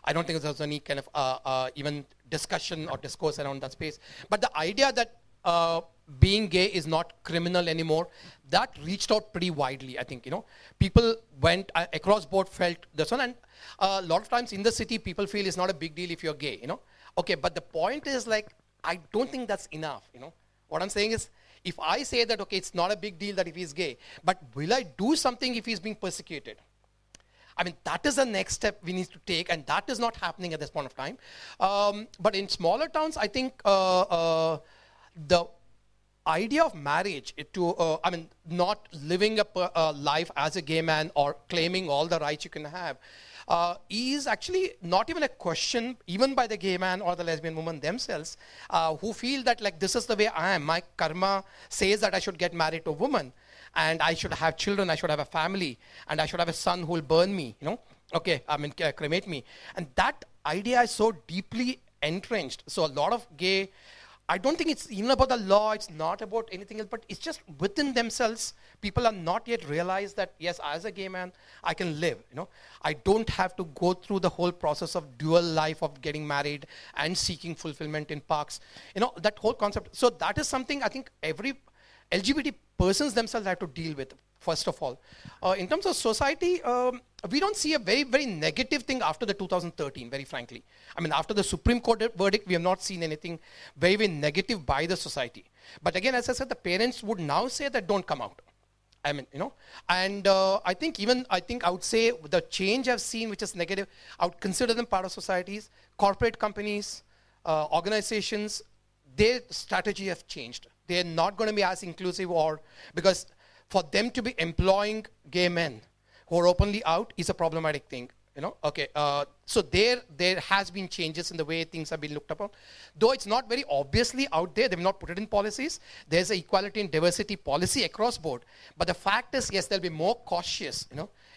I don't think there's any kind of even discussion or discourse around that space. But the idea that being gay is not criminal anymore, that reached out pretty widely, I think, People went across board, felt this one, and a lot of times in the city, people feel it's not a big deal if you're gay, Okay, but the point is, like, I don't think that's enough, What I'm saying is, if I say that, okay, it's not a big deal that if he's gay, but will I do something if he's being persecuted? I mean, that is the next step we need to take, and that is not happening at this point of time. But in smaller towns, I think the idea of marriage not living a life as a gay man or claiming all the rights you can have is actually not even a question, even by the gay man or the lesbian woman themselves, who feel that, like, this is the way I am. My karma says that I should get married to a woman, and I should have children, I should have a family, and I should have a son who will burn me, cremate me. And that idea is so deeply entrenched. So a lot of gay, I don't think it's even about the law, it's not about anything else, but it's just within themselves. People are not yet realized that, yes, as a gay man, I can live, I don't have to go through the whole process of dual life of getting married and seeking fulfillment in parks, that whole concept. So that is something I think every LGBT persons themselves have to deal with, first of all. In terms of society, we don't see a very, very negative thing after the 2013, very frankly. I mean, after the Supreme Court verdict, we have not seen anything very, very negative by the society. But again, as I said, the parents would now say that don't come out. I mean, and I think I would say the change I've seen, which is negative, I would consider them part of societies, corporate companies, organizations, their strategy has changed. They're not going to be as inclusive, or because for them to be employing gay men who are openly out is a problematic thing, Okay, so there has been changes in the way things have been looked upon. Though it's not very obviously out there, they've not put it in policies. There's an equality and diversity policy across board. But the fact is, yes, they'll be more cautious,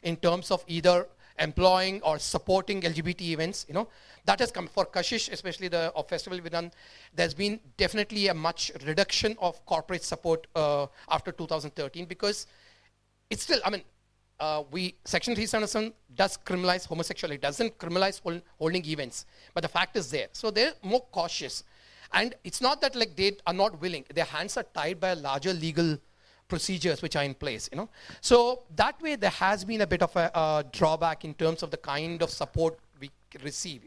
in terms of either employing or supporting LGBT events, That has come for Kashish, especially the festival we've done. There's been definitely a much reduction of corporate support after 2013, because it's still, Section 377 does criminalize homosexuality. It doesn't criminalize holding events. But the fact is there. So they're more cautious. And it's not that, like, they are not willing. Their hands are tied by a larger legal procedures which are in place, So that way there has been a bit of a drawback in terms of the kind of support we receive,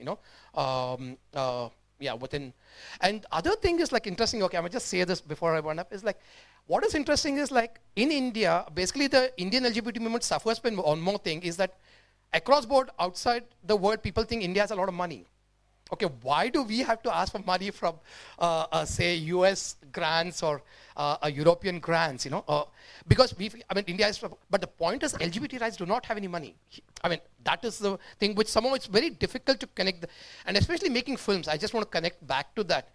within. And other thing is, like, interesting, okay, I will just say this before I wind up, is like, what is interesting is, like, in India, basically the Indian LGBT movement suffers from one more thing, is that across board, outside the world, people think India has a lot of money. Okay, why do we have to ask for money from, say, US grants or European grants, Because India is, but the point is LGBT rights do not have any money. That is the thing which somehow it's very difficult to connect, and especially making films. I just want to connect back to that.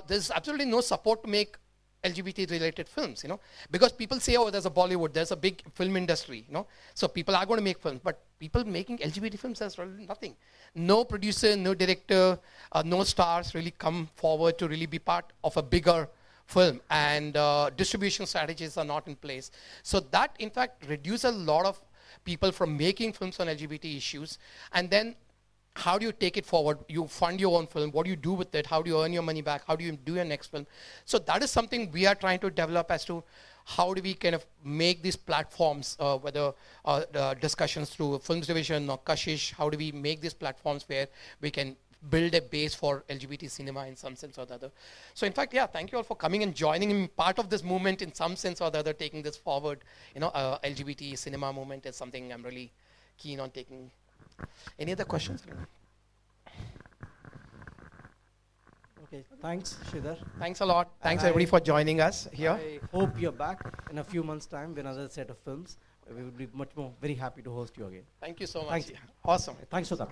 There's absolutely no support to make LGBT-related films, Because people say, oh, there's a Bollywood, there's a big film industry, So people are going to make films, but people making LGBT films, there's really nothing. No producer, no director, no stars really come forward to really be part of a bigger film, and distribution strategies are not in place. So that, in fact, reduces a lot of people from making films on LGBT issues, and then how do you take it forward? You fund your own film. What do you do with it? How do you earn your money back? How do you do your next film? So that is something we are trying to develop as to how do we kind of make these platforms, whether discussions through Films Division or Kashish, how do we make these platforms where we can build a base for LGBT cinema in some sense or the other. So in fact, yeah, thank you all for coming and joining in part of this movement in some sense or the other, taking this forward. LGBT cinema movement is something I'm really keen on taking. Any other questions? Okay, thanks, Sridhar. Thanks a lot. Thanks everybody for joining us here. I hope you're back in a few months' time with another set of films. We would be very happy to host you again. Thank you so much. Thanks. Awesome. Thanks for that.